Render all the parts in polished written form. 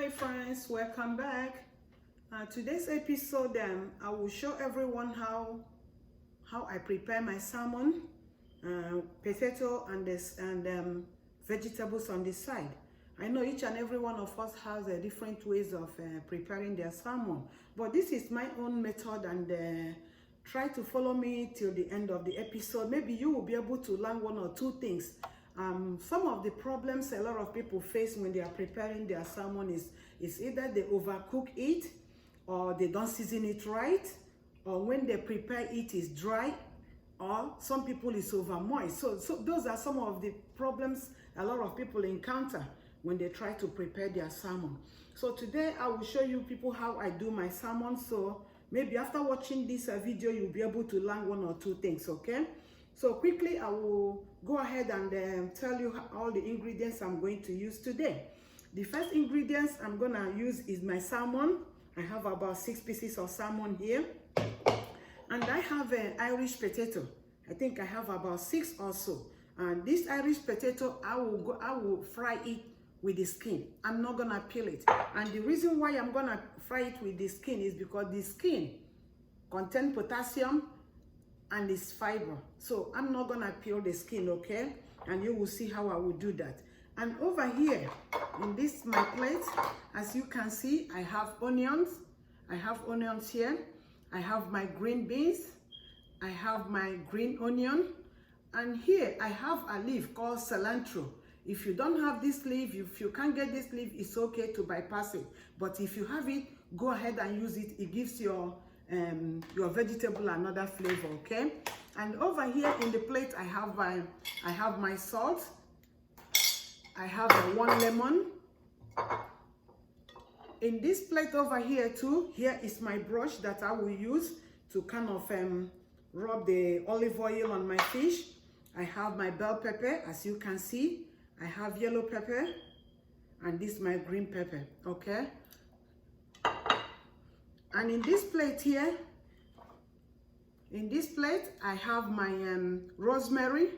Hi friends, welcome back. Today's episode, I will show everyone how I prepare my salmon, potato and vegetables on the side. I know each and every one of us has different ways of preparing their salmon, but this is my own method, and try to follow me till the end of the episode. Maybe you will be able to learn one or two things. Some of the problems a lot of people face when they are preparing their salmon is either they overcook it, or they don't season it right, or when they prepare it is dry, or some people is over moist. So those are some of the problems a lot of people encounter when they try to prepare their salmon. So today I will show you people how I do my salmon. So maybe after watching this video you'll be able to learn one or two things, okay? So quickly I will go ahead and tell you all the ingredients I'm going to use today. The first ingredients I'm gonna use is my salmon. I have about 6 pieces of salmon here, and I have an Irish potato. I think I have about 6 or so. And this Irish potato, I will fry it with the skin. I'm not gonna peel it. And the reason why I'm gonna fry it with the skin is because the skin contains potassium and it's fiber. So I'm not gonna peel the skin, okay? And you will see how I will do that. And over here in this my plate, as you can see, I have onions. I have onions here. I have my green beans. I have my green onion. And here I have a leaf called cilantro. If you don't have this leaf, if you can't get this leaf, it's okay to bypass it. But if you have it, go ahead and use it. It gives your vegetable another flavor, okay? And over here in the plate, I have my salt. I have 1 lemon. In this plate over here too, here is my brush that I will use to kind of rub the olive oil on my fish. I have my bell pepper, as you can see. I have yellow pepper, and this is my green pepper, okay? And in this plate here, I have my rosemary,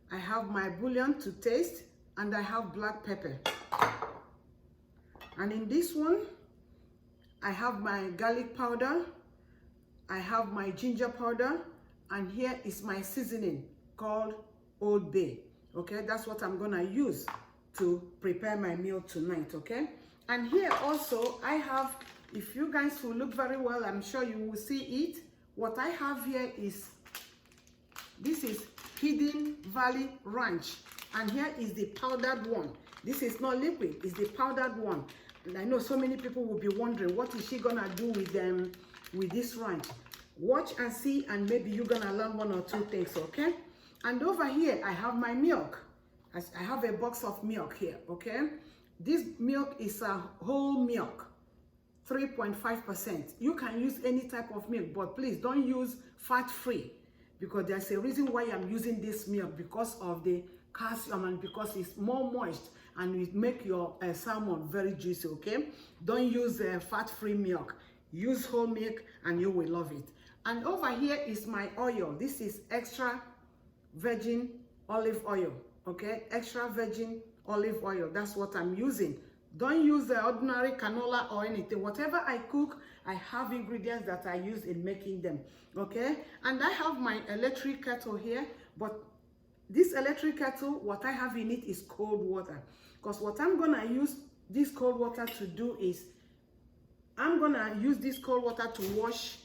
I have my bouillon to taste, and I have black pepper. And in this one, I have my garlic powder, I have my ginger powder, and here is my seasoning called Old Bay. Okay, that's what I'm gonna use to prepare my meal tonight, okay? And here also, I have, if you guys will look very well, I'm sure you will see it. What I have here is, this is Hidden Valley Ranch. And here is the powdered one. This is not liquid, it's the powdered one. And I know so many people will be wondering, what is she gonna do with this ranch? Watch and see, and maybe you're gonna learn one or two things, okay? And over here, I have my milk. I have a box of milk here, okay? This milk is a whole milk, 3.5%. You can use any type of milk, but please don't use fat-free, because there's a reason why I'm using this milk, because of the calcium and because it's more moist and it make your salmon very juicy, okay? Don't use fat-free milk. Use whole milk and you will love it. And over here is my oil. This is extra virgin olive oil, okay? Extra virgin olive oil, that's what I'm using. Don't use the ordinary canola or anything. Whatever I cook, I have ingredients that I use in making them, okay? And I have my electric kettle here, but this electric kettle, what I have in it is cold water. Because what I'm gonna use this cold water to do is, I'm gonna use this cold water to wash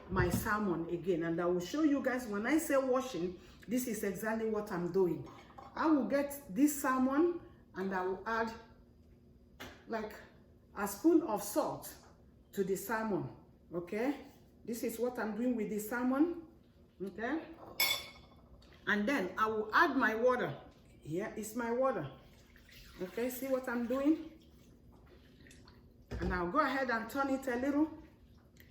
my salmon again. And I will show you guys, when I say washing, this is exactly what I'm doing. I will get this salmon and I will add like a spoon of salt to the salmon, okay? This is what I'm doing with the salmon, okay? And then I will add my water. Here is my water, okay? See what I'm doing? And I'll go ahead and turn it a little.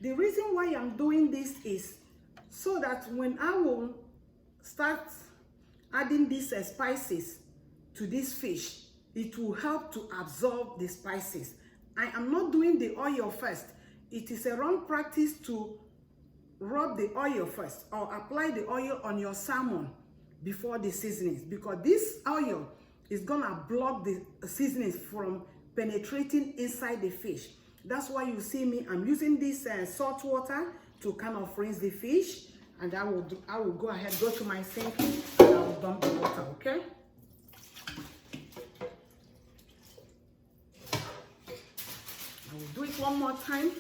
The reason why I'm doing this is so that when I will start adding these spices to this fish, it will help to absorb the spices. I am not doing the oil first. It is a wrong practice to rub the oil first or apply the oil on your salmon before the seasonings, because this oil is gonna block the seasonings from penetrating inside the fish. That's why you see me, I'm using this salt water to kind of rinse the fish, and I will go ahead, go to my sink, and I will dump the water, okay? I will do it one more time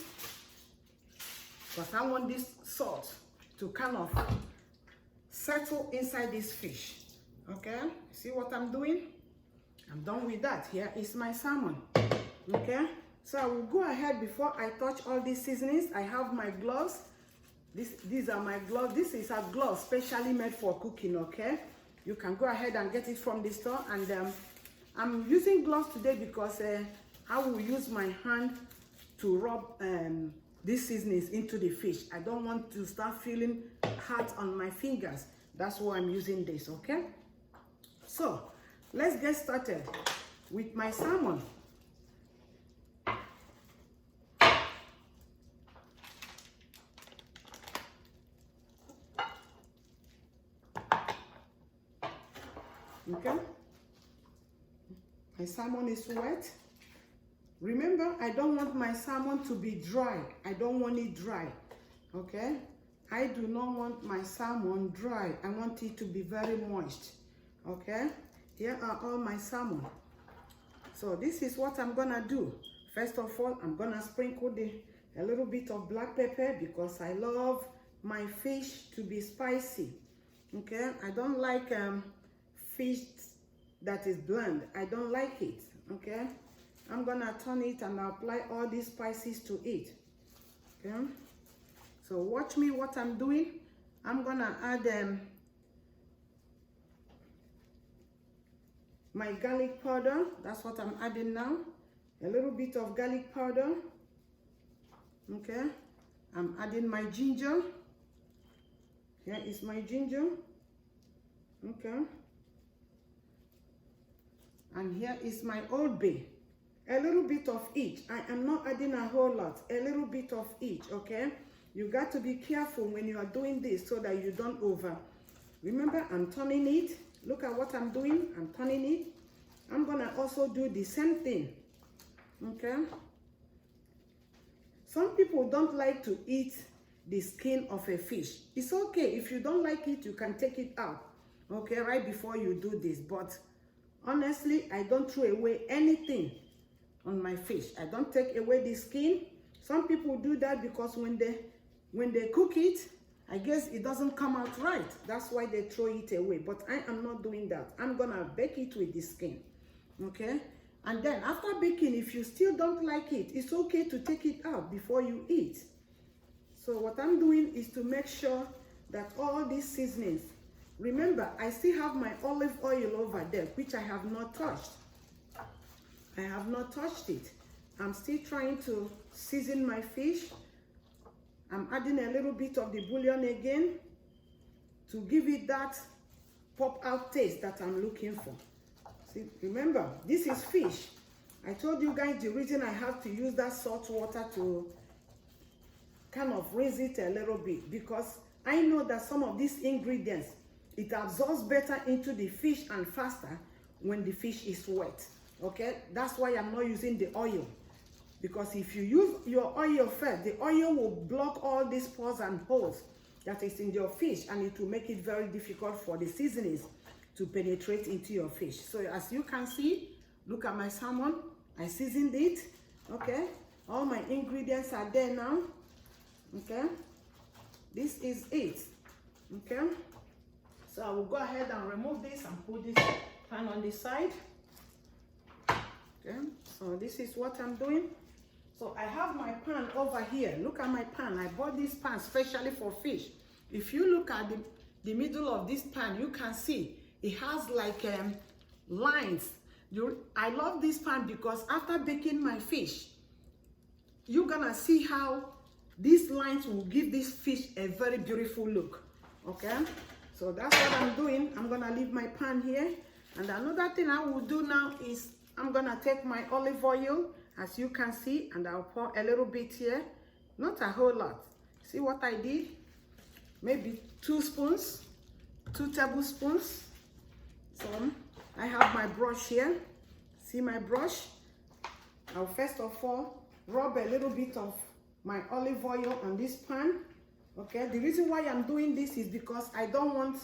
because I want this salt to kind of settle inside this fish, okay? See what I'm doing? I'm done with that. Here is my salmon, okay? So I will go ahead, before I touch all these seasonings, I have my gloves. These are my gloves. This is a glove specially made for cooking, okay? You can go ahead and get it from the store. And I'm using gloves today because I will use my hand to rub these seasonings into the fish. I don't want to start feeling hot on my fingers. That's why I'm using this, okay? So let's get started with my salmon. Okay, my salmon is wet. Remember, I don't want my salmon to be dry. I don't want it dry, okay? I do not want my salmon dry. I want it to be very moist, okay? Here are all my salmon. So this is what I'm gonna do. First of all, I'm gonna sprinkle a little bit of black pepper because I love my fish to be spicy, okay? I don't like fish that is bland. I don't like it, okay? I'm gonna turn it and apply all these spices to it, okay? So watch me what I'm doing. I'm gonna add my garlic powder. That's what I'm adding now. A little bit of garlic powder, okay? I'm adding my ginger. Here is my ginger, okay? And here is my Old Bay. A little bit of each. I am not adding a whole lot. A little bit of each, okay? You got to be careful when you are doing this so that you don't over. Remember, I'm turning it. Look at what I'm doing. I'm turning it. I'm gonna also do the same thing, okay? Some people don't like to eat the skin of a fish. It's okay. If you don't like it, you can take it out, okay, right before you do this. But honestly, I don't throw away anything on my fish. I don't take away the skin. Some people do that because when they cook it, I guess it doesn't come out right. That's why they throw it away. But I am not doing that. I'm gonna bake it with the skin, okay? And then after baking, if you still don't like it, it's okay to take it out before you eat. So what I'm doing is to make sure that all these seasonings, remember, I still have my olive oil over there, which I have not touched. I have not touched it. I'm still trying to season my fish. I'm adding a little bit of the bouillon again to give it that pop out taste that I'm looking for. See, remember, this is fish. I told you guys the reason I have to use that salt water to kind of raise it a little bit, because I know that some of these ingredients, it absorbs better into the fish and faster when the fish is wet, okay? That's why I'm not using the oil, because if you use your oil first, the oil will block all these pores and holes that is in your fish, and it will make it very difficult for the seasonings to penetrate into your fish. So as you can see, look at my salmon. I seasoned it, okay? All my ingredients are there now, okay? This is it, okay? So I will go ahead and remove this and put this pan on the side. Okay, so this is what I'm doing. So I have my pan over here. Look at my pan. I bought this pan specially for fish. If you look at the middle of this pan, you can see it has like lines. I love this pan because after baking my fish, you're gonna see how these lines will give this fish a very beautiful look, okay? So that's what I'm doing. I'm gonna leave my pan here. And another thing I will do now is I'm gonna take my olive oil, as you can see, and I'll pour a little bit here. Not a whole lot. See what I did? Maybe 2 spoons, 2 tablespoons. So I have my brush here. See my brush? I'll first of all rub a little bit of my olive oil on this pan. Okay, the reason why I'm doing this is because I don't want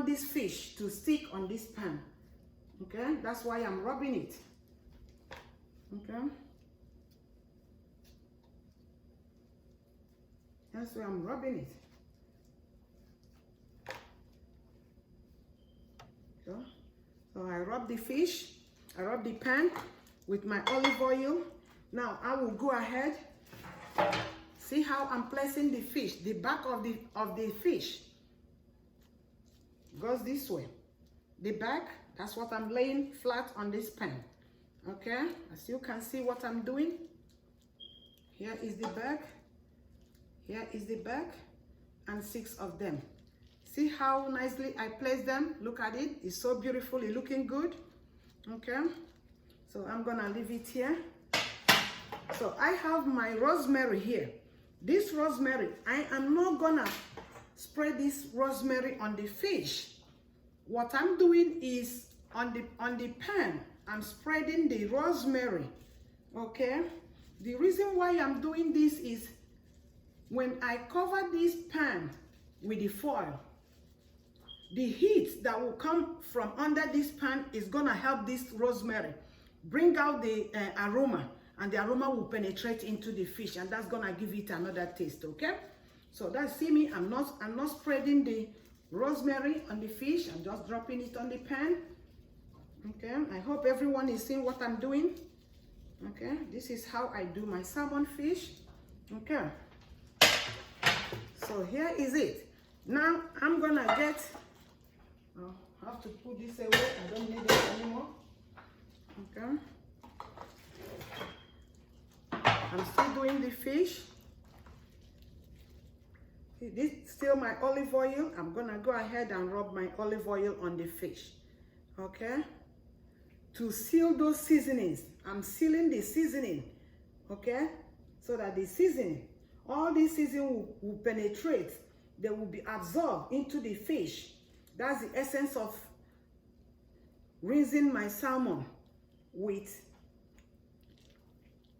this fish to stick on this pan. Okay, that's why I'm rubbing it. Okay, that's why I'm rubbing it. So I rub the fish, I rub the pan with my olive oil. Now I will go ahead. See how I'm placing the fish. The back of the fish goes this way. The back, that's what I'm laying flat on this pan. Okay, as you can see what I'm doing. Here is the back. Here is the back, and 6 of them. See how nicely I place them? Look at it. It's so beautifully looking good. Okay, so I'm gonna leave it here. So I have my rosemary here. This rosemary, I am not gonna spread this rosemary on the fish. What I'm doing is on the pan, I'm spreading the rosemary. Okay, the reason why I'm doing this is when I cover this pan with the foil, the heat that will come from under this pan is gonna help this rosemary bring out the aroma, and the aroma will penetrate into the fish, and that's gonna give it another taste. Okay, so that's, see me, I'm not spreading the rosemary on the fish, I'm just dropping it on the pan. Okay, I hope everyone is seeing what I'm doing. Okay, this is how I do my salmon fish. Okay, so here is it. Now I'm gonna get, I have to put this away, I don't need it anymore. Okay, I'm still doing the fish. See, this is still my olive oil. I'm gonna go ahead and rub my olive oil on the fish. Okay, to seal those seasonings, I'm sealing the seasoning. Okay, so that the seasoning, all this seasoning will penetrate, they will be absorbed into the fish. That's the essence of rinsing my salmon with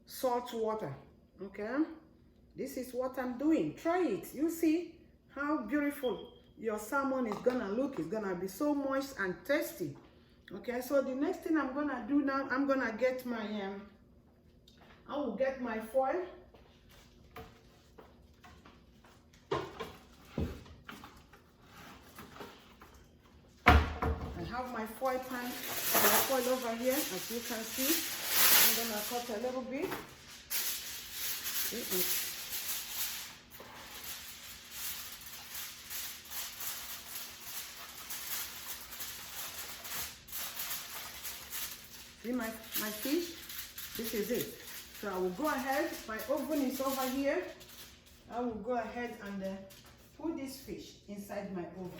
salt water. Okay, this is what I'm doing. Try it. You see how beautiful your salmon is gonna look. It's gonna be so moist and tasty. Okay, so the next thing I'm gonna do now, I'm gonna get my I will get my foil. I have my foil pan, my foil over here, as you can see. I'm gonna cut a little bit. See my fish? This is it. So I will go ahead, my oven is over here. I will go ahead and put this fish inside my oven.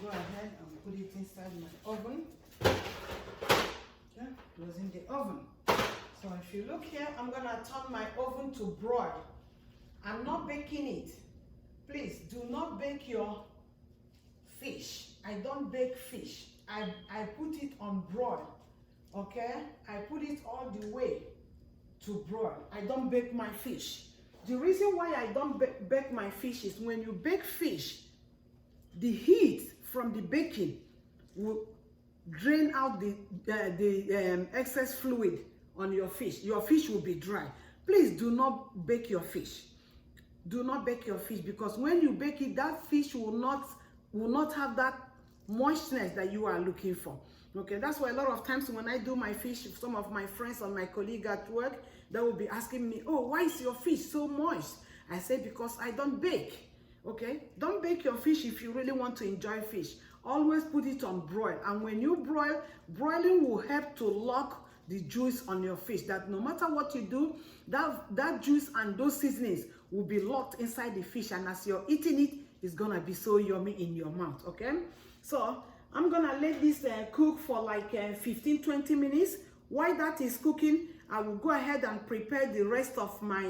Go ahead and put it inside my oven. Okay, closing the oven. So if you look here, I'm gonna turn my oven to broil. I'm not baking it. Please do not bake your fish. I don't bake fish. I put it on broil. Okay, I put it all the way to broil. I don't bake my fish. The reason why I don't bake my fish is when you bake fish, the heat from the baking will drain out the excess fluid on your fish. Your fish will be dry. Please do not bake your fish. Do not bake your fish, because when you bake it, that fish will not have that moistness that you are looking for. Okay, that's why a lot of times when I do my fish, some of my friends or my colleague at work, they will be asking me, oh, why is your fish so moist? I say, because I don't bake. Okay, don't bake your fish if you really want to enjoy fish. Always put it on broil, and when you broil, broiling will help to lock the juice on your fish, that no matter what you do, that juice and those seasonings will be locked inside the fish, and as you're eating it, it's gonna be so yummy in your mouth. Okay, so I'm gonna let this cook for like 15-20 minutes. While that is cooking, I will go ahead and prepare the rest of my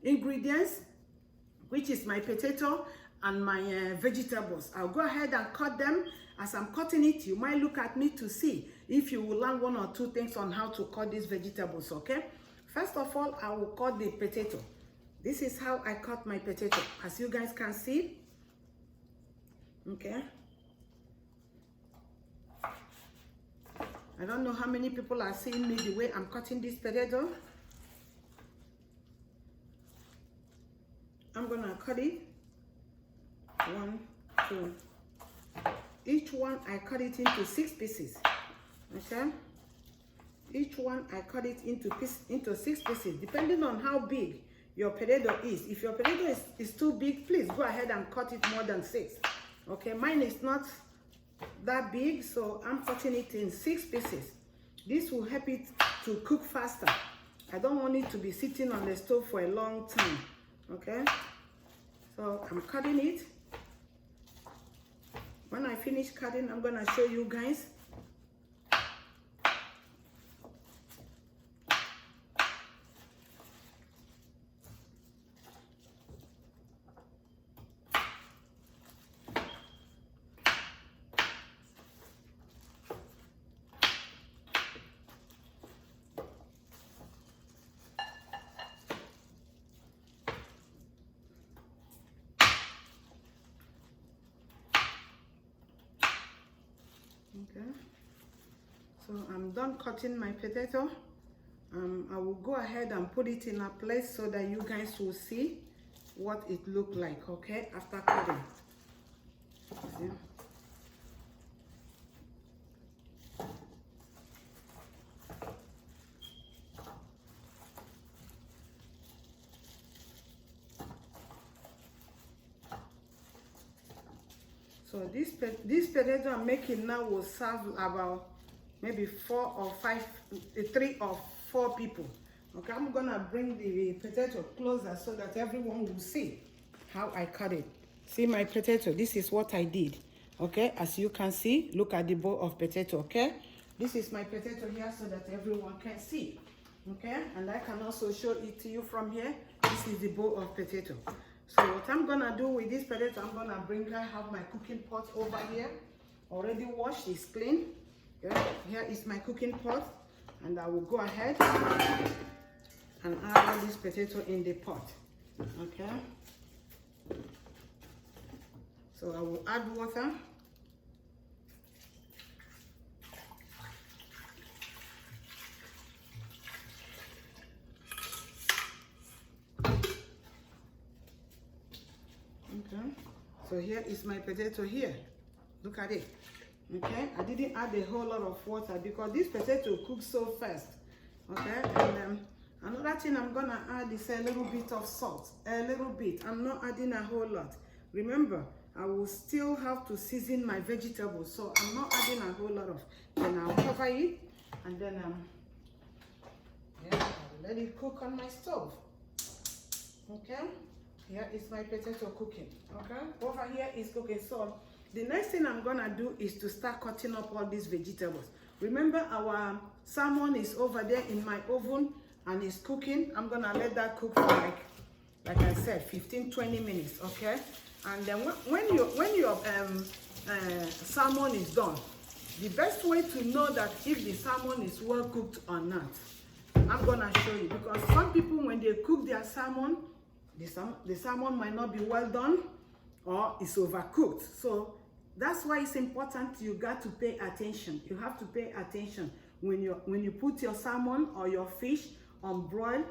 ingredients. which is my potato and my vegetables. I'll go ahead and cut them. As I'm cutting it, you might look at me to see if you will learn one or two things on how to cut these vegetables, okay? First of all, I will cut the potato. This is how I cut my potato, as you guys can see, okay? I don't know how many people are seeing me the way I'm cutting this potato. I'm gonna cut it. 1, 2. Each one I cut it into 6 pieces. Okay. Each one I cut it into 6 pieces, depending on how big your potato is. If your potato is too big, please go ahead and cut it more than 6. Okay, mine is not that big, so I'm cutting it in 6 pieces. This will help it to cook faster. I don't want it to be sitting on the stove for a long time. Okay, so I'm cutting it. When I finish cutting, I'm gonna show you guys. Okay, so I'm done cutting my potato. I will go ahead and put it in a place so that you guys will see what it looked like, okay, after cutting. See? So this potato I'm making now will serve about maybe 4 or 5, 3 or 4 people. Okay, I'm gonna bring the potato closer so that everyone will see how I cut it. See my potato, this is what I did. Okay, as you can see, look at the bowl of potato, okay? This is my potato here so that everyone can see. Okay, and I can also show it to you from here. This is the bowl of potato. So what I'm gonna do with this potato, I'm gonna I have my cooking pot over here, already washed, it's clean. Okay, here is my cooking pot, and I will go ahead and add all this potato in the pot. Okay, so I will add water. Okay, so here is my potato here. Look at it. Okay, I didn't add a whole lot of water because this potato cooks so fast. Okay, and another thing I'm gonna add is a little bit of salt. A little bit. I'm not adding a whole lot. Remember, I will still have to season my vegetables, so I'm not adding a whole lot of. Then I'll cover it, and then yeah, I'll let it cook on my stove. Okay. Here is my potato cooking, okay? Over here is cooking. So the next thing I'm gonna do is to start cutting up all these vegetables. Remember, our salmon is over there in my oven and it's cooking. I'm gonna let that cook for like I said, 15-20 minutes, okay? And then when your salmon is done, the best way to know that if the salmon is well cooked or not, I'm gonna show you, because some people, when they cook their salmon, the salmon might not be well done or it's overcooked. So that's why it's important. You got to pay attention. You have to pay attention when you put your salmon or your fish on broil.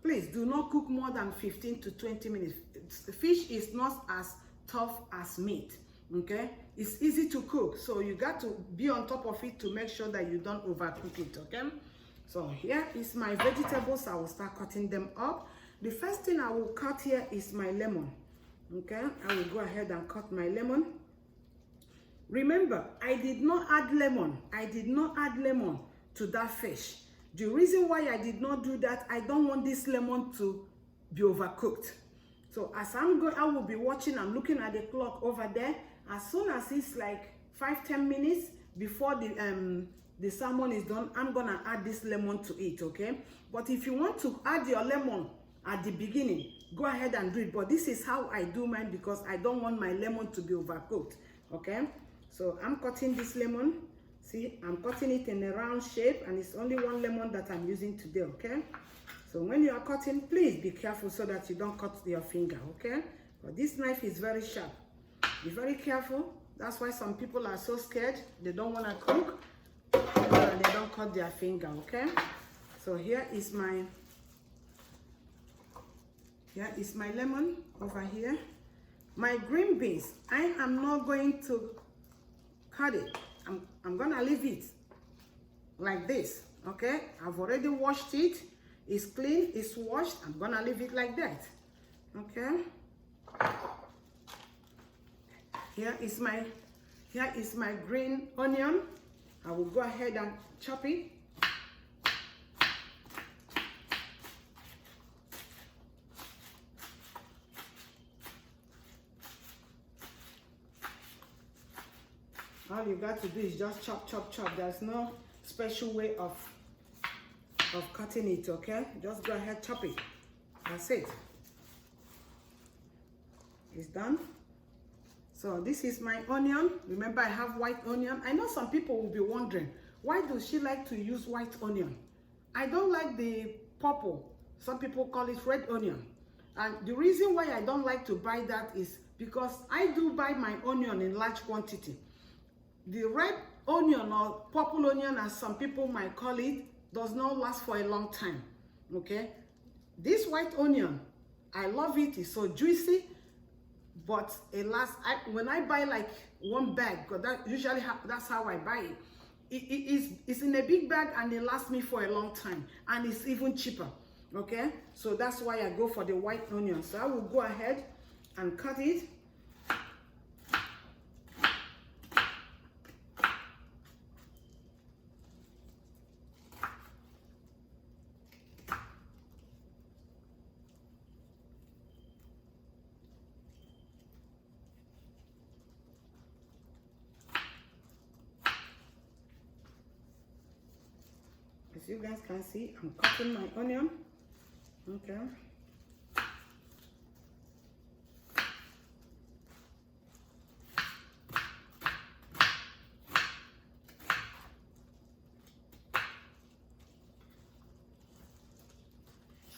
Please do not cook more than 15 to 20 minutes. The fish is not as tough as meat. Okay, it's easy to cook, so you got to be on top of it to make sure that you don't overcook it. Okay, so here is my vegetables. I will start cutting them up. The first thing I will cut here is my lemon. Okay, I will go ahead and cut my lemon. Remember, I did not add lemon. I did not add lemon to that fish. The reason why I did not do that, I don't want this lemon to be overcooked. So as I'm going, I will be watching. I'm looking at the clock over there. As soon as it's like 5-10 minutes before the salmon is done, I'm gonna add this lemon to it. Okay, but if you want to add your lemon at the beginning, go ahead and do it. But this is how I do mine because I don't want my lemon to be overcooked. Okay, so I'm cutting this lemon. See, I'm cutting it in a round shape, and it's only one lemon that I'm using today. Okay, so when you are cutting, please be careful so that you don't cut your finger. Okay, but this knife is very sharp. Be very careful. That's why some people are so scared. They don't want to cook, and they don't cut their finger. Okay, so here is my lemon over here. My green beans, I am not going to cut it. I'm gonna leave it like this. Okay, I've already washed it. It's clean, it's washed. I'm gonna leave it like that. Okay, here is my green onion. I will go ahead and chop it. All you got to do is just chop, chop, chop. There's no special way of cutting it, okay? Just go ahead, chop it. That's it. It's done. So this is my onion. Remember, I have white onion. I know some people will be wondering, why does she like to use white onion? I don't like the purple. Some people call it red onion. And the reason why I don't like to buy that is because I do buy my onion in large quantity. The red onion or purple onion, as some people might call it, does not last for a long time. Okay, this white onion, I love it. It's so juicy, but it lasts. When I buy like one bag, because that's how I buy it. It's in a big bag and it lasts me for a long time, and it's even cheaper. Okay, so that's why I go for the white onion. So I will go ahead and cut it. As you guys can see, I'm cutting my onion. Okay.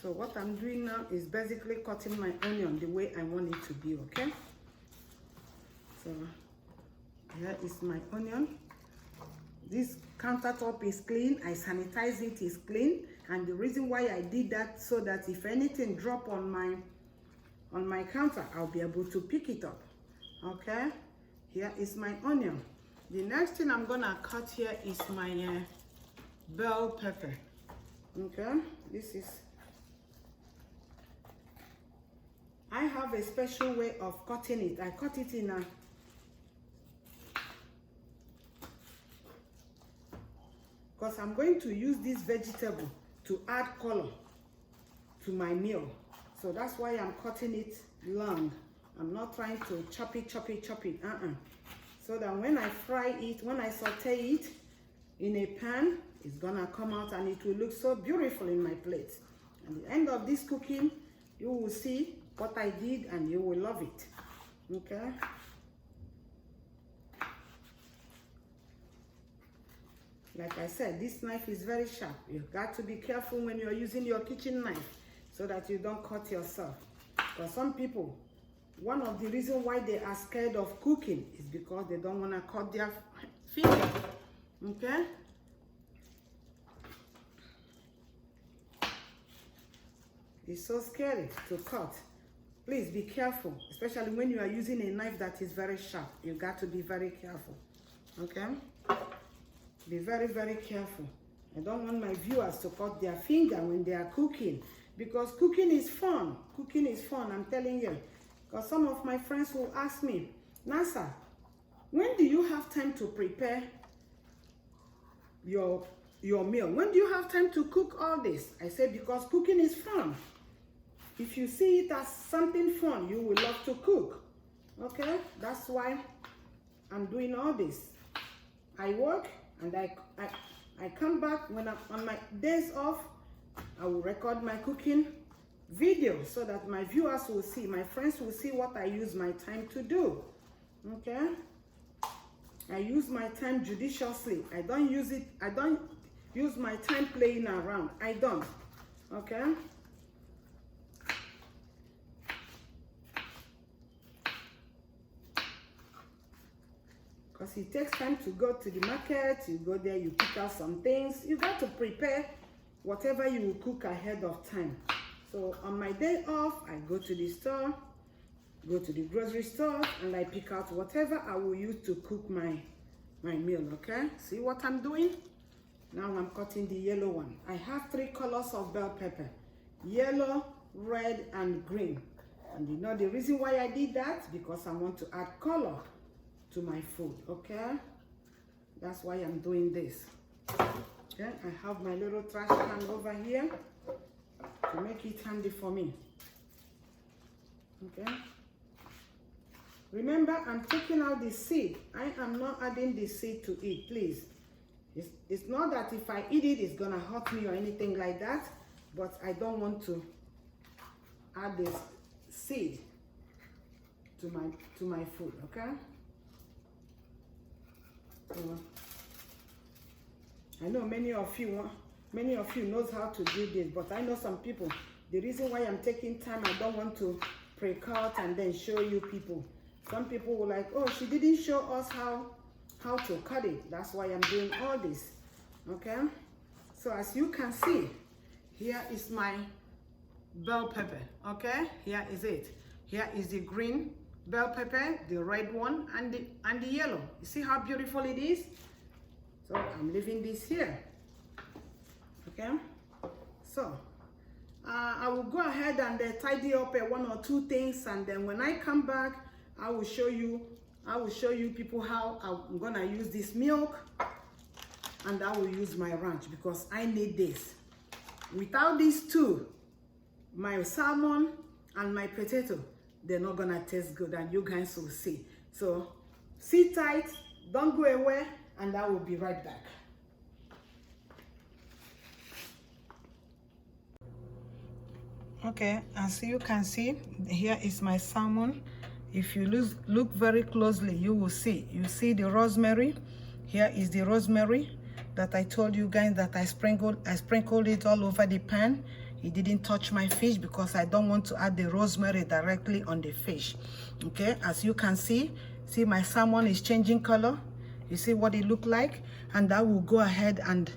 So what I'm doing now is basically cutting my onion the way I want it to be, okay? So here is my onion. This countertop is clean. I sanitize it, it's clean. And the reason why I did that, so that if anything drop on my counter, I'll be able to pick it up. Okay, here is my onion. The next thing I'm gonna cut here is my bell pepper. Okay, I have a special way of cutting it. I cut it in because I'm going to use this vegetable to add color to my meal. So that's why I'm cutting it long. I'm not trying to chop it. So that when I fry it, when I saute it in a pan, it's gonna come out and it will look so beautiful in my plate. At the end of this cooking, you will see what I did and you will love it. Okay. Like I said, this knife is very sharp. You've got to be careful when you're using your kitchen knife so that you don't cut yourself. For some people, one of the reasons why they are scared of cooking is because they don't want to cut their finger. Okay? It's so scary to cut. Please be careful, especially when you are using a knife that is very sharp. You got to be very careful. Okay? Be very, very careful. I don't want my viewers to cut their finger when they are cooking, because cooking is fun. Cooking is fun, I'm telling you. Because some of my friends will ask me, Nasa, when do you have time to prepare your meal? When do you have time to cook all this? I say, because cooking is fun. If you see it as something fun, you will love to cook. Okay? That's why I'm doing all this. I work and I come back when I'm on my days off. I will record my cooking video so that my viewers will see, my friends will see what I use my time to do. Okay, I use my time judiciously. I don't use my time playing around. I don't. Okay, because it takes time to go to the market. You go there, you pick out some things. You got to prepare whatever you will cook ahead of time. So on my day off, I go to the store, go to the grocery store, and I pick out whatever I will use to cook my meal. Okay, see what I'm doing? Now I'm cutting the yellow one. I have 3 colors of bell pepper: yellow, red, and green. And you know the reason why I did that? Because I want to add color to my food. Okay, that's why I'm doing this. Okay, I have my little trash can over here to make it handy for me. Okay, remember, I'm taking out the seed. I am not adding the seed to it, please. It's not that if I eat it, it's gonna hurt me or anything like that, but I don't want to add this seed to my food. Okay, I know many of you knows how to do this, but I know some people, the reason why I'm taking time, I don't want to pre-cut and then show you people. Some people were like, oh, she didn't show us how to cut it. That's why I'm doing all this. Okay, so as you can see, here is my bell pepper. Okay, here is it. Here is the green bell pepper, the red one, and the yellow. You see how beautiful it is? So I'm leaving this here. Okay, so I will go ahead and tidy up 1 or 2 things, and then when I come back, I will show you people how I'm gonna use this milk, and I will use my ranch because I need this. Without these two, my salmon and my potato, they're not gonna taste good, and you guys will see. So sit tight, don't go away, and I will be right back. Okay, as you can see, here is my salmon. If you look very closely, you will see. You see the rosemary. Here is the rosemary that I told you guys that I sprinkled it all over the pan. It didn't touch my fish because I don't want to add the rosemary directly on the fish. Okay, as you can see my salmon is changing color. You see what it looked like? And I will go ahead and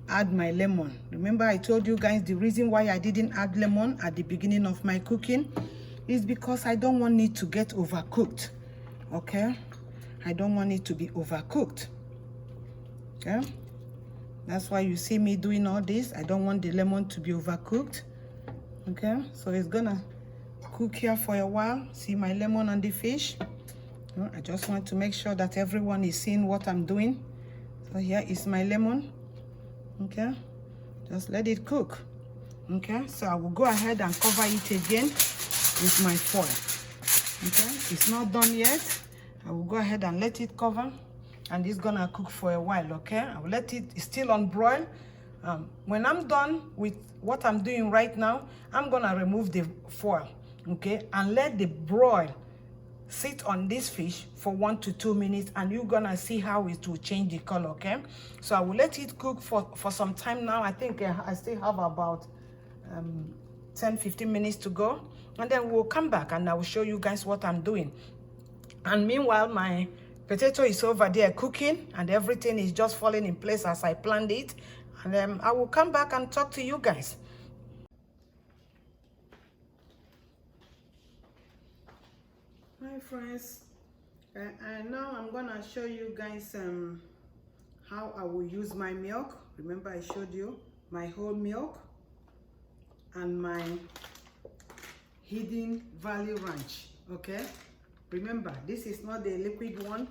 add my lemon. Remember, I told you guys the reason why I didn't add lemon at the beginning of my cooking is because I don't want it to get overcooked. Okay, I don't want it to be overcooked. Okay, that's why you see me doing all this. I don't want the lemon to be overcooked. Okay, so it's gonna cook here for a while. See my lemon on the fish. I just want to make sure that everyone is seeing what I'm doing. So here is my lemon. Okay, just let it cook. Okay, so I will go ahead and cover it again with my foil. Okay, it's not done yet. I will go ahead and let it cover, and it's gonna cook for a while. Okay, I will let it still on broil. When I'm done with what I'm doing right now, I'm gonna remove the foil. Okay, and let the broil sit on this fish for 1 to 2 minutes, and you're gonna see how it will change the color. Okay, so I will let it cook for some time now. I think I still have about 10-15 minutes to go, and then we'll come back and I will show you guys what I'm doing. And meanwhile, my potato is over there cooking, and everything is just falling in place as I planned it, and then I will come back and talk to you guys. Hi friends, and now I'm gonna show you guys how I will use my milk. Remember, I showed you my whole milk and my Hidden Valley Ranch. Okay, remember, this is not the liquid one,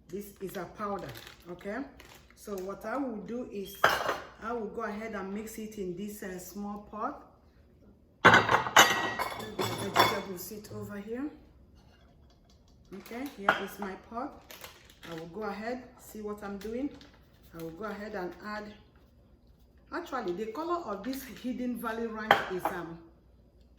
this is a powder. Okay, so what I will do is I will go ahead and mix it in this small pot. The vegetable sit over here. Okay, here is my pot. I will go ahead, see what I'm doing. I will go ahead and add, actually the color of this Hidden Valley Ranch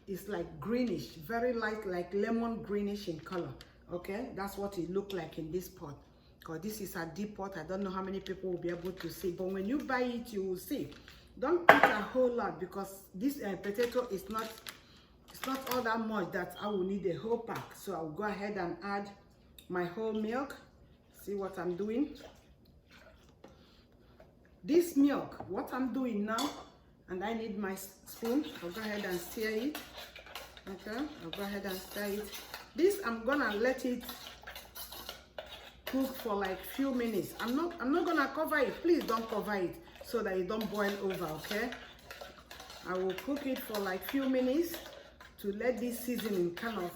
is like greenish, very light, like lemon greenish in color. Okay, that's what it looked like in this pot. Because this is a deep pot. I don't know how many people will be able to see, but when you buy it, you will see. Don't put a whole lot, because this potato is not, it's not all that much that I will need a whole pack. So I'll go ahead and add my whole milk. See what I'm doing? This milk, what I'm doing now, and I need my spoon. I'll go ahead and stir it. Okay, I'll go ahead and stir it. This, I'm gonna let it cook for like few minutes. I'm not gonna cover it. Please don't cover it so that it don't boil over. Okay, I will cook it for like few minutes to let this seasoning kind of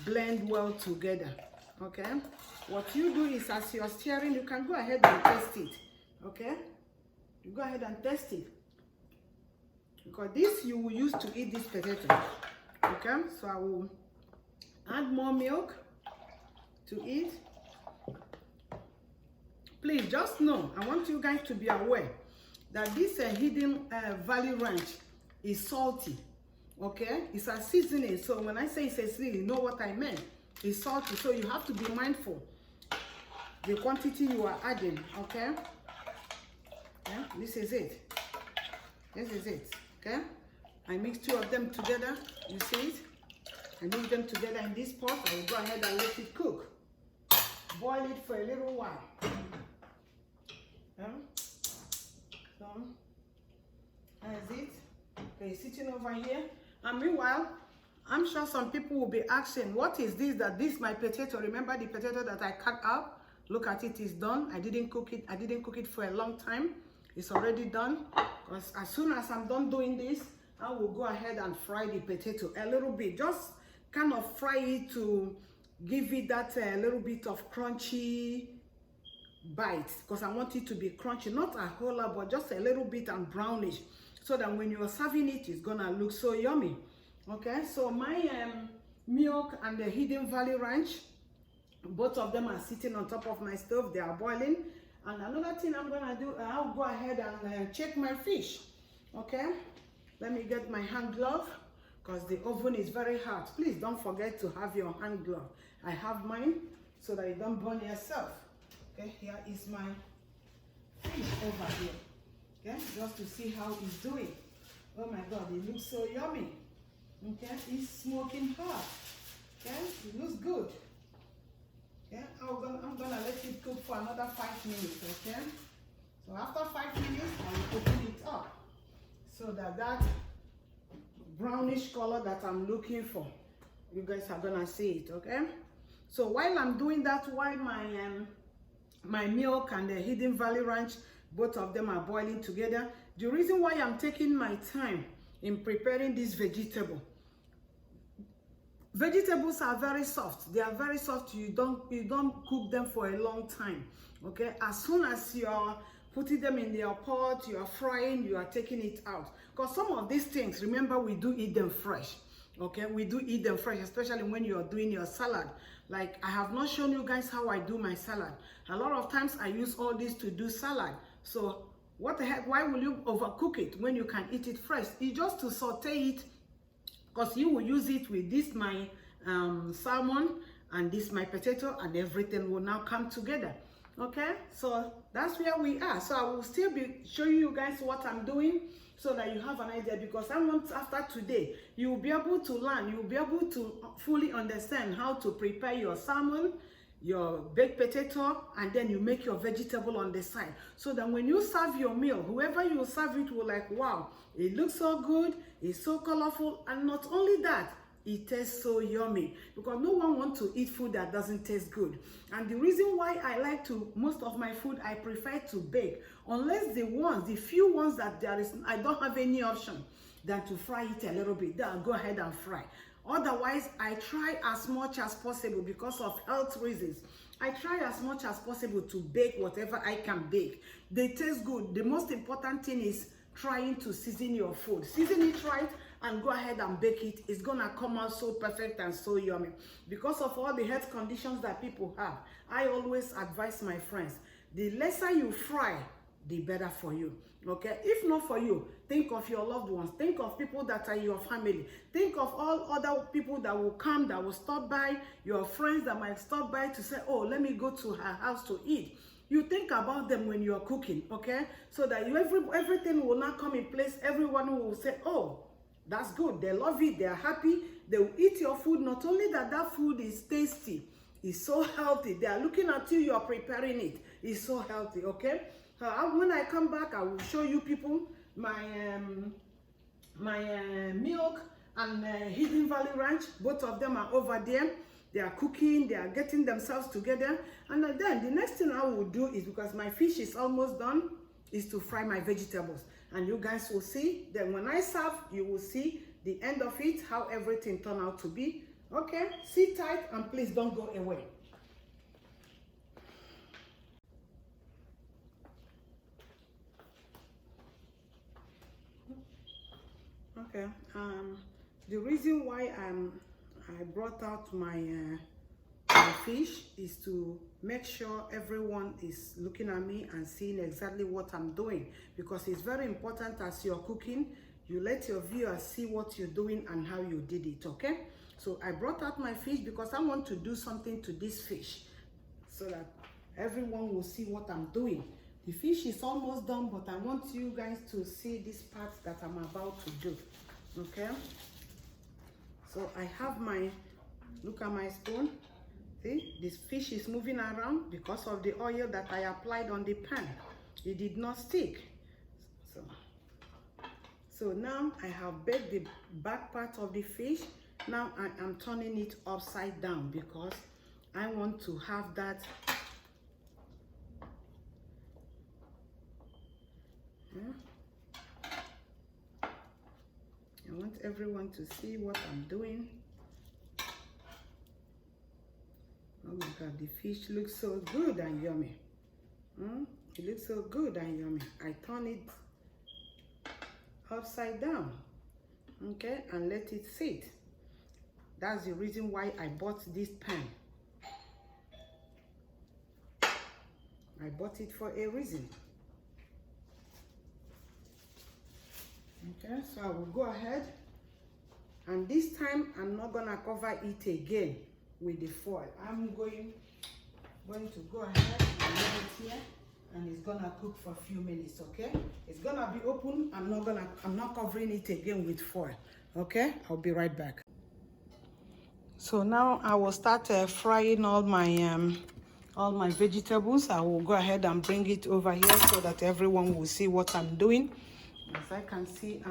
blend well together. Okay, what you do is, as you're stirring, you can go ahead and taste it. Okay, you go ahead and taste it, because this you will use to eat this potato. Okay, so I will add more milk to it. Please just know, I want you guys to be aware that this Hidden Valley Ranch is salty. Okay, it's a seasoning. So when I say it's a seasoning, you know what I meant. It's salty, so you have to be mindful the quantity you are adding. Okay, yeah, this is it. This is it. Okay, I mix two of them together. You see it? I mix them together in this pot. I will go ahead and let it cook. Boil it for a little while. Yeah. So that's it. Okay, sitting over here. And meanwhile, I'm sure some people will be asking, what is this? That this my potato. Remember the potato that I cut up? Look at it, it's done. I didn't cook it. I didn't cook it for a long time. It's already done. Because as soon as I'm done doing this, I will go ahead and fry the potato a little bit. Just kind of fry it to give it that little bit of crunchy bite, because I want it to be crunchy, not a whole lot, but just a little bit and brownish, so that when you're serving it, it's gonna look so yummy. Okay, so my milk and the Hidden Valley Ranch, both of them are sitting on top of my stove. They are boiling. And another thing I'm gonna do, I'll go ahead and check my fish. Okay, let me get my hand glove, because the oven is very hot. Please don't forget to have your hand glove. I have mine so that you don't burn yourself. Okay, here is my fish over here. Okay, just to see how it's doing. Oh my God, it looks so yummy. Okay, it's smoking hot. Okay, it looks good. Okay, I'm gonna let it cook for another 5 minutes. Okay, so after 5 minutes, I will open it up so that that brownish color that I'm looking for, you guys are gonna see it. Okay, so while I'm doing that, while my milk and the Hidden Valley Ranch, both of them are boiling together, the reason why I'm taking my time in preparing this vegetable, vegetables are very soft. They are very soft. You don't cook them for a long time. Okay, as soon as you're putting them in your pot, you are frying, you are taking it out. Because some of these things, remember, we do eat them fresh. Okay, we do eat them fresh, especially when you are doing your salad. Like, I have not shown you guys how I do my salad. A lot of times I use all this to do salad. So what the heck, why will you overcook it when you can eat it fresh? It's just to saute it, because you will use it with this my salmon and this my potato, and everything will now come together. Okay, so that's where we are. So I will still be showing you guys what I'm doing, so that you have an idea, because I want, after today, you will be able to learn, you will be able to fully understand how to prepare your salmon, your baked potato, and then you make your vegetable on the side, so that when you serve your meal, whoever you serve it will like, wow, it looks so good, it's so colorful, and not only that, it tastes so yummy, because no one wants to eat food that doesn't taste good. And the reason why I like to, most of my food I prefer to bake, unless the few ones that I don't have any option than to fry it a little bit, then I'll go ahead and fry. Otherwise, I try as much as possible, because of health reasons, I try as much as possible to bake whatever I can bake. They taste good. The most important thing is trying to season your food. Season it right and go ahead and bake it. It's gonna come out so perfect and so yummy. Because of all the health conditions that people have, I always advise my friends, the lesser you fry, the better for you. Okay, if not for you, think of your loved ones, think of people that are your family, think of all other people that will come, that will stop by, your friends that might stop by to say, oh, let me go to her house to eat. You think about them when you're cooking, okay, so that everything will not come in place. Everyone will say, oh, that's good, they love it, they're happy, they will eat your food. Not only that, that food is tasty, it's so healthy, they are looking at you, you're preparing it, it's so healthy. Okay, when I come back, I will show you people my milk and Hidden Valley Ranch. Both of them are over there. They are cooking, they are getting themselves together. And then the next thing I will do is, because my fish is almost done, is to fry my vegetables. And you guys will see, then when I serve, you will see the end of it, how everything turned out to be. Okay, sit tight and please don't go away. Okay, the reason why I brought out my fish is to make sure everyone is looking at me and seeing exactly what I'm doing, because it's very important as you're cooking, you let your viewers see what you're doing and how you did it. Okay, so I brought out my fish because I want to do something to this fish so that everyone will see what I'm doing. The fish is almost done, but I want you guys to see this part that I'm about to do. Okay, so I have my, look at my spoon. See, this fish is moving around because of the oil that I applied on the pan. It did not stick. So now I have baked the back part of the fish. Now I am turning it upside down because I want to have that I want everyone to see what I'm doing. Oh my God, the fish looks so good and yummy. It looks so good and yummy. I turn it upside down, okay, and let it sit. That's the reason why I bought this pan. I bought it for a reason. Okay, so I will go ahead, and this time I'm not gonna cover it again with the foil. I'm going to go ahead and leave it here, and it's gonna cook for a few minutes. Okay, it's gonna be open. I'm not covering it again with foil. Okay, I'll be right back. So now I will start frying all my vegetables. I will go ahead and bring it over here so that everyone will see what I'm doing. As I can see,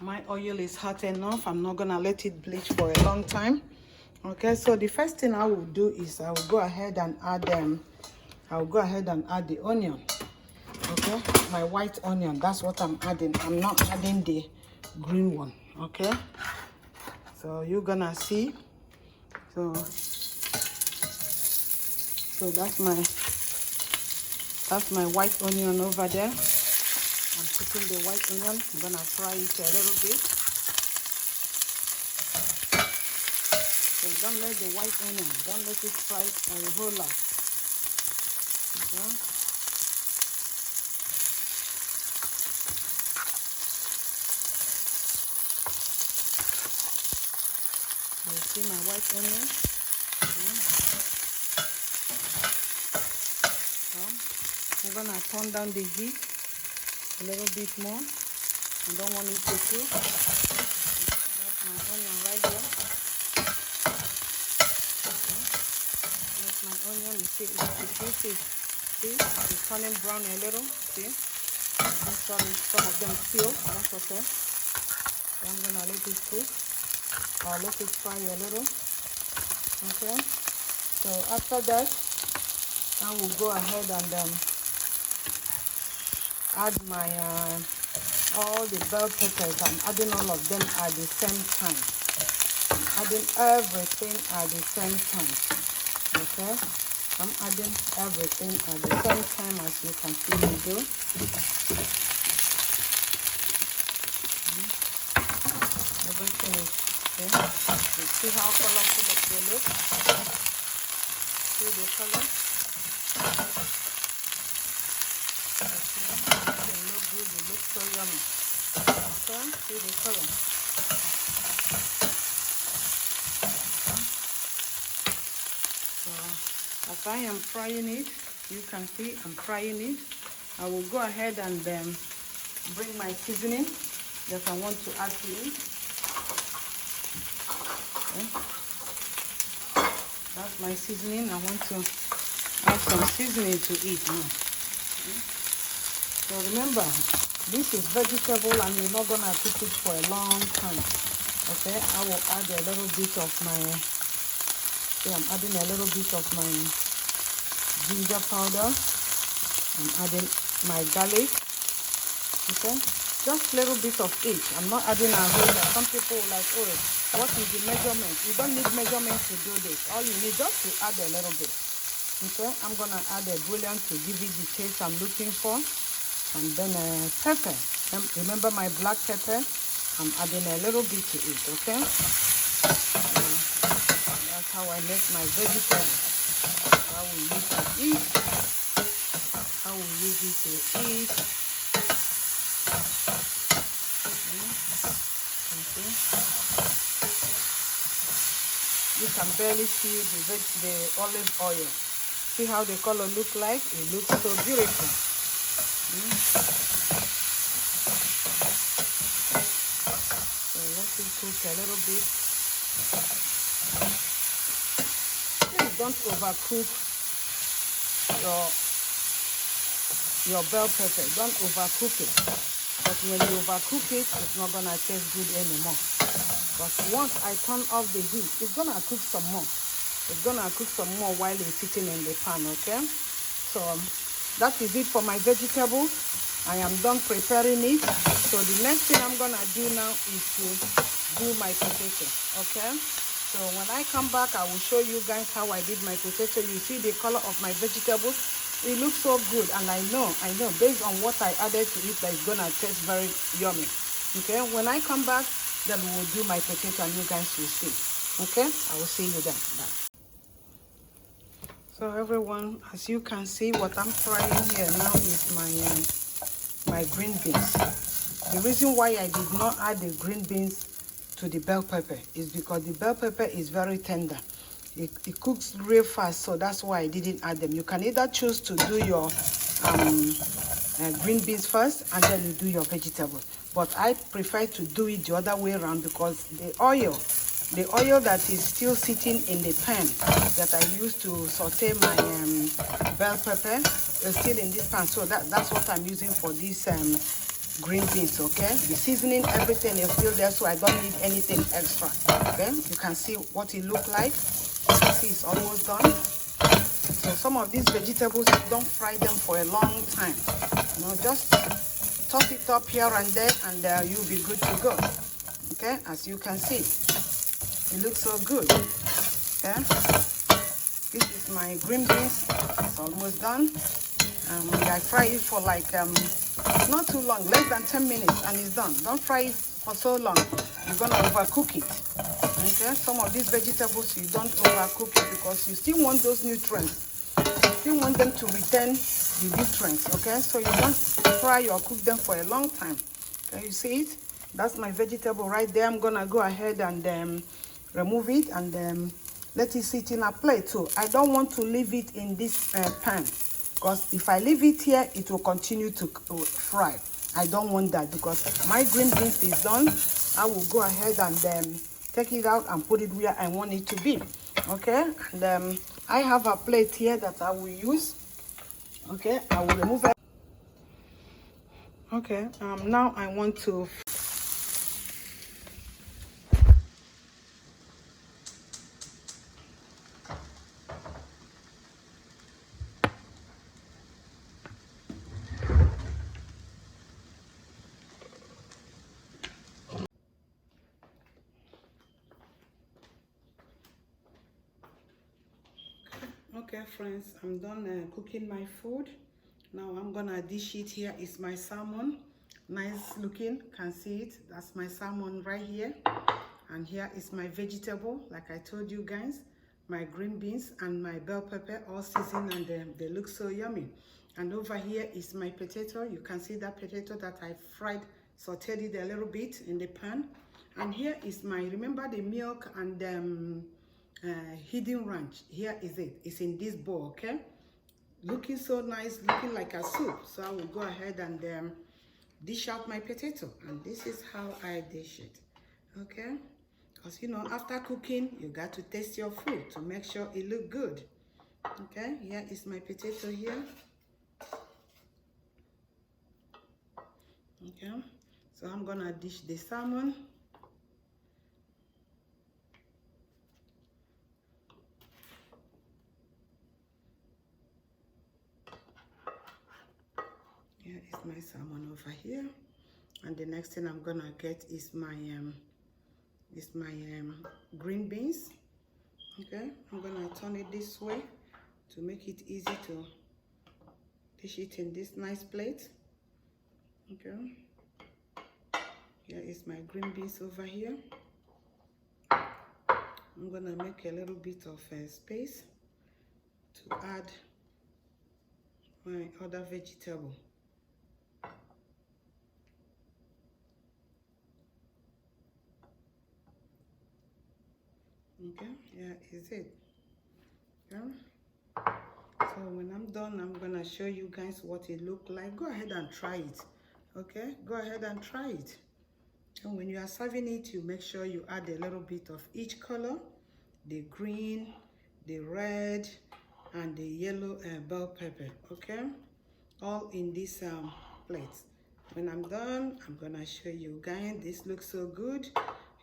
my oil is hot enough. I'm not gonna let it bleach for a long time. Okay, so the first thing I will do is I will go ahead and add the onion. Okay, my white onion, that's what I'm adding. I'm not adding the green one. Okay, so you're gonna see. So that's my white onion over there. I'm cooking the white onion. I'm gonna fry it a little bit. So don't let the white onion, don't let it fry a whole lot. Okay. You see my white onion? Okay. So I'm gonna turn down the heat a little bit more. I don't want it to cook. That's my onion right there. Okay. That's my onion. You see, it's turning brown a little. See? I'm sorry, some of them still. That's okay. So I'm gonna let it cook. Or let it fry a little. Okay. So after that, I will go ahead and add my all the bell peppers. I'm adding all of them at the same time. I'm adding everything at the same time. Okay, I'm adding everything at the same time, as you can see me do. Everything is okay. You see how colorful they look. See the color. the color. So as I am frying it, you can see I'm frying it. I will go ahead and bring my seasoning that I want to add to it. Okay. That's my seasoning. I want to add some seasoning to it now. Okay. So remember, this is vegetable and you're not gonna cook it for a long time. Okay, I will add a little bit of my, I'm adding a little bit of my ginger powder. I'm adding my garlic. Okay, just a little bit of each. I'm not adding a whole lot. Some people are like, oh, what is the measurement? You don't need measurement to do this. All you need just to add a little bit. Okay, I'm gonna add a bouillon to give it the taste I'm looking for. And then pepper. Remember my black pepper? I'm adding a little bit to it, okay? That's how I make my vegetables. How we use it to eat. How we use it to eat. Okay. You can barely see the olive oil. See how the color look like? It looks so beautiful. So let it cook a little bit. Please don't overcook your bell pepper. Don't overcook it. But when you overcook it, it's not gonna taste good anymore. But once I turn off the heat, it's gonna cook some more. It's gonna cook some more while it's sitting in the pan, okay? So that is it for my vegetable. I am done preparing it. So the next thing I'm gonna do now is to do my potato, okay? So when I come back, I will show you guys how I did my potato. You see the color of my vegetables. It looks so good, and I know, based on what I added to it, that it's gonna taste very yummy. Okay, when I come back, then we'll do my potato and you guys will see. Okay, I will see you then. Bye. So everyone, as you can see, what I'm frying here now is my green beans. The reason why I did not add the green beans to the bell pepper is because the bell pepper is very tender. It cooks real fast, so that's why I didn't add them. You can either choose to do your green beans first and then you do your vegetable. But I prefer to do it the other way around because the oil that is still sitting in the pan that I used to saute my bell pepper is still in this pan. So that's what I'm using for this green beans, okay? The seasoning, everything is still there, so I don't need anything extra, okay? You can see what it looks like. See, it's almost done. So some of these vegetables, don't fry them for a long time. You know, just toss it up here and there, and you'll be good to go. Okay, as you can see, it looks so good. Okay, this is my green beans. It's almost done. I fry it for like not too long, less than 10 minutes, and it's done. Don't fry it for so long. You're gonna overcook it. Okay, some of these vegetables you don't overcook it because you still want those nutrients. You still want them to retain the nutrients. Okay, so you don't fry or cook them for a long time. Can you see it? That's my vegetable right there. I'm gonna go ahead and remove it and let it sit in a plate too. I don't want to leave it in this pan because if I leave it here, it will continue to fry. I don't want that because my green beans is done. I will go ahead and take it out and put it where I want it to be. Okay, and I have a plate here that I will use. Okay, I will remove it. Okay, now I want to okay friends, I'm done cooking my food. Now I'm gonna dish it. Here is my salmon, nice looking, can see it. That's my salmon right here. And here is my vegetable, like I told you guys, my green beans and my bell pepper, all seasoned, and they look so yummy. And over here is my potato. You can see that potato that I fried sauteed it a little bit in the pan. And here is my, remember the milk and hidden ranch. Here is it. It's in this bowl, okay? Looking so nice, looking like a soup. So I will go ahead and dish out my potato. And this is how I dish it, okay? Because, you know, after cooking, you got to taste your food to make sure it look good. Okay, here is my potato here. Okay, so I'm gonna dish the salmon. Here is my salmon over here, and the next thing I'm gonna get is my green beans. Okay, I'm gonna turn it this way to make it easy to dish it in this nice plate. Okay, here is my green beans over here. I'm gonna make a little bit of space to add my other vegetable. Okay, here is it. Okay. So when I'm done, I'm gonna show you guys what it looked like. Go ahead and try it. Okay, go ahead and try it. And when you are serving it, you make sure you add a little bit of each color, the green, the red, and the yellow bell pepper. Okay, all in this plate. When I'm done, I'm gonna show you guys. This looks so good.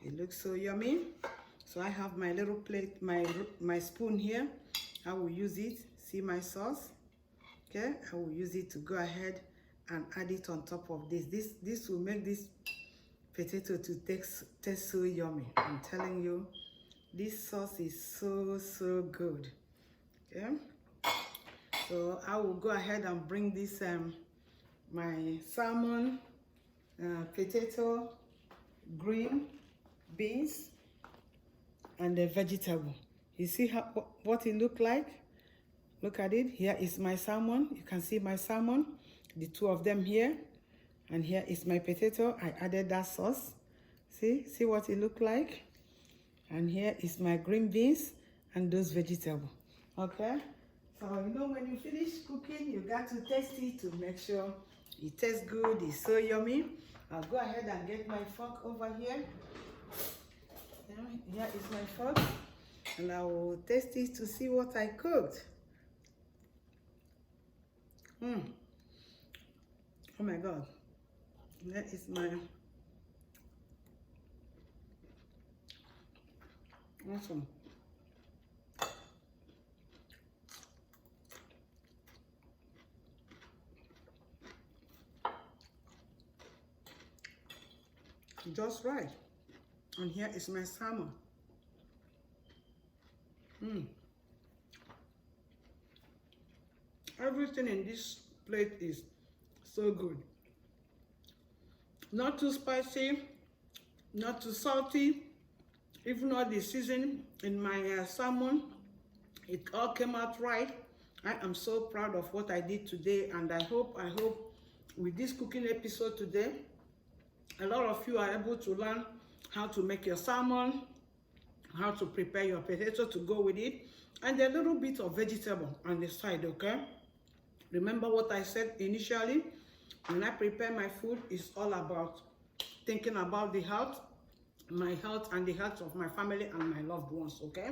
It looks so yummy. So I have my little plate, my spoon here. I will use it. See my sauce? Okay, I will use it to go ahead and add it on top of this. This will make this potato to taste so yummy. I'm telling you, this sauce is so good. Okay, so I will go ahead and bring this my salmon, potato, green beans, and the vegetable. You see what it look like? Look at it. Here is my salmon. You can see my salmon, the two of them here. And here is my potato. I added that sauce. See what it look like? And here is my green beans and those vegetables. Okay? So, you know, when you finish cooking, you got to taste it to make sure it tastes good. It's so yummy. I'll go ahead and get my fork over here. Here is my fork. And I will taste it to see what I cooked. Oh my God. That is my awesome. Just right. And here is my salmon. Everything in this plate is so good. Not too spicy, not too salty. Even though the season in my salmon, it all came out right. I am so proud of what I did today, and I hope with this cooking episode today, a lot of you are able to learn how to make your salmon, how to prepare your potato to go with it, and a little bit of vegetable on the side, okay? Remember what I said initially? When I prepare my food, it's all about thinking about the health, my health and the health of my family and my loved ones, okay?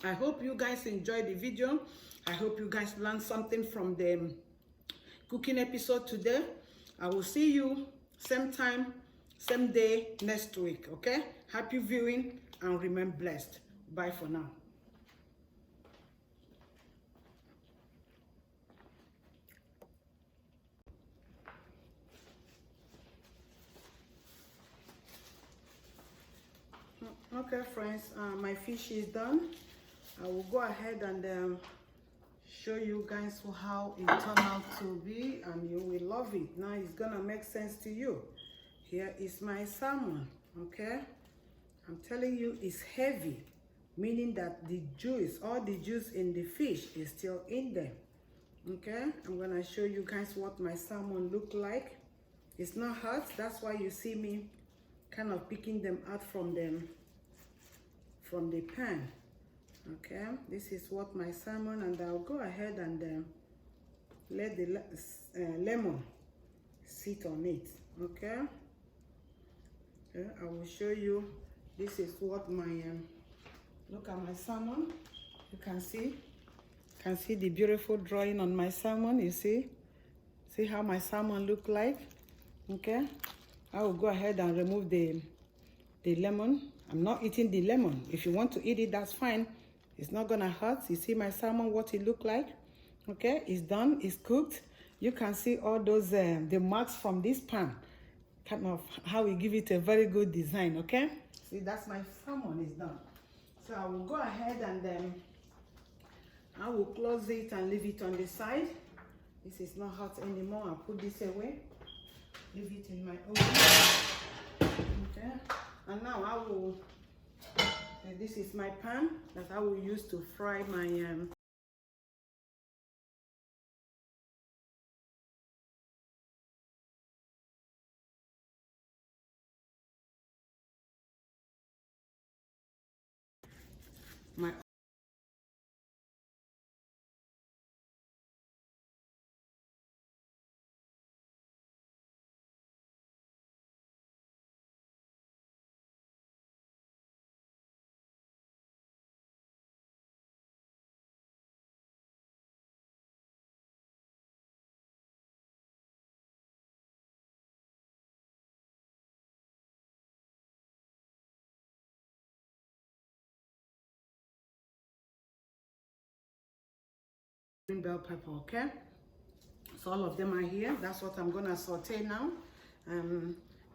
I hope you guys enjoyed the video. I hope you guys learned something from the cooking episode today. I will see you same time, same day next week, okay? Happy viewing and remain blessed. Bye for now. Okay, friends, my fish is done. I will go ahead and show you guys how it turned out to be, and you will love it. Now it's gonna make sense to you. Here is my salmon, okay? I'm telling you, it's heavy, meaning that the juice, all the juice in the fish is still in there, okay? I'm gonna show you guys what my salmon look like. It's not hot, that's why you see me kind of picking them out from the pan. Okay, this is what my salmon, and I'll go ahead and let the lemon sit on it. Okay, I will show you. This is what my look at my salmon. You can see the beautiful drawing on my salmon. You see how my salmon look like. Okay, I will go ahead and remove the lemon. I'm not eating the lemon. If you want to eat it, that's fine. It's not gonna hurt. You see my salmon, what it look like. Okay, it's done, it's cooked. You can see all those the marks from this pan, kind of how we give it a very good design. Okay, see, that's my salmon is done. So I will go ahead and I will close it and leave it on the side. This is not hot anymore. I'll put this away, leave it in my oven. Okay, and now I will this is my pan that I will use to fry my my green bell pepper. Okay, so all of them are here. That's what I'm gonna saute now.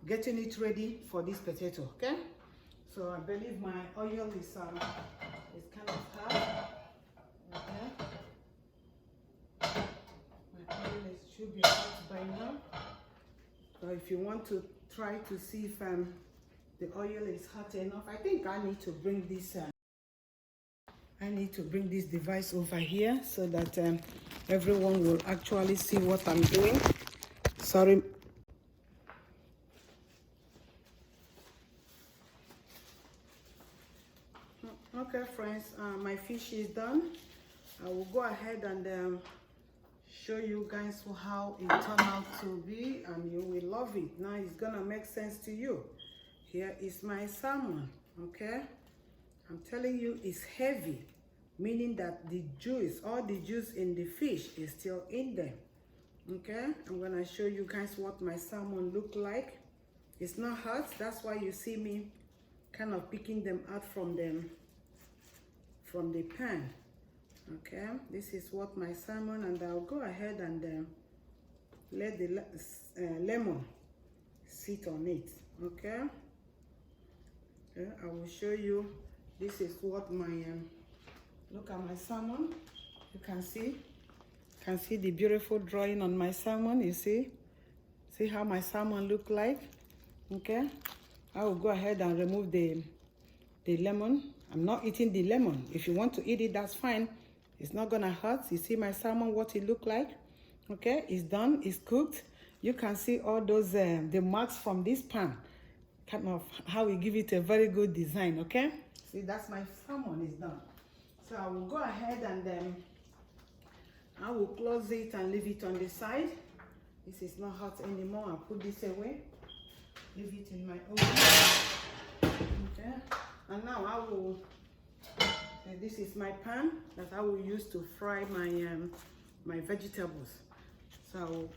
Getting it ready for this potato. Okay, so I believe my oil is kind of hot. Okay, my oil should be hot by now. So if you want to try to see if the oil is hot enough, I think I need to bring this device over here so that everyone will actually see what I'm doing. Sorry. Okay, friends, my fish is done. I will go ahead and show you guys how it turned out to be, and you will love it. Now it's gonna make sense to you. Here is my salmon. Okay, I'm telling you, it's heavy, meaning that the juice, all the juice in the fish is still in there. Okay, I'm gonna show you guys what my salmon look like. It's not hot, that's why you see me kind of picking them out from the pan. Okay, this is what my salmon, and I'll go ahead and let the lemon sit on it. Okay, I will show you. This is what my look at my salmon. You can see the beautiful drawing on my salmon. You see how my salmon look like. Okay, I will go ahead and remove the lemon. I'm not eating the lemon. If you want to eat it, that's fine. It's not gonna hurt. You see my salmon, what it look like. Okay, it's done, it's cooked. You can see all those the marks from this pan, kind of how we give it a very good design. Okay, see, that's my salmon is done. So I will go ahead and I will close it and leave it on the side. This is not hot anymore. I'll put this away, leave it in my oven. Okay, and now I will this is my pan that I will use to fry my my vegetables. So I will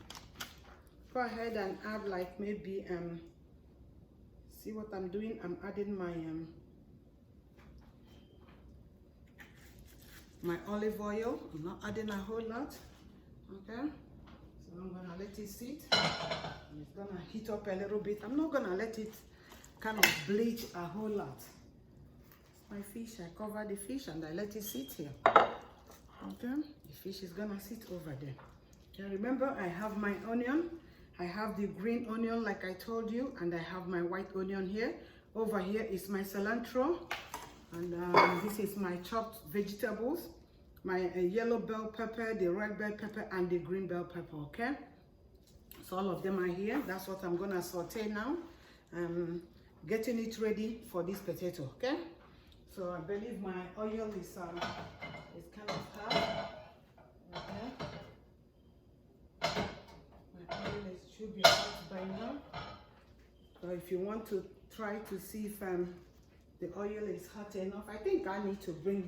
go ahead and add, like, maybe see what I'm doing. I'm adding my my olive oil. I'm not adding a whole lot. Okay, so I'm gonna let it sit. It's gonna heat up a little bit. I'm not gonna let it kind of bleach a whole lot. My fish, I cover the fish and I let it sit here. Okay, the fish is gonna sit over there. Okay, remember, I have my onion. I have the green onion like I told you, and I have my white onion here. Over here is my cilantro, and this is my chopped vegetables, my yellow bell pepper, the red bell pepper, and the green bell pepper. Okay, So all of them are here. That's what I'm gonna saute now. Getting it ready for this potato. Okay. So I believe my oil is kind of hot. Okay. My oil should be hot by now. So if you want to try to see if the oil is hot enough, I think I need to bring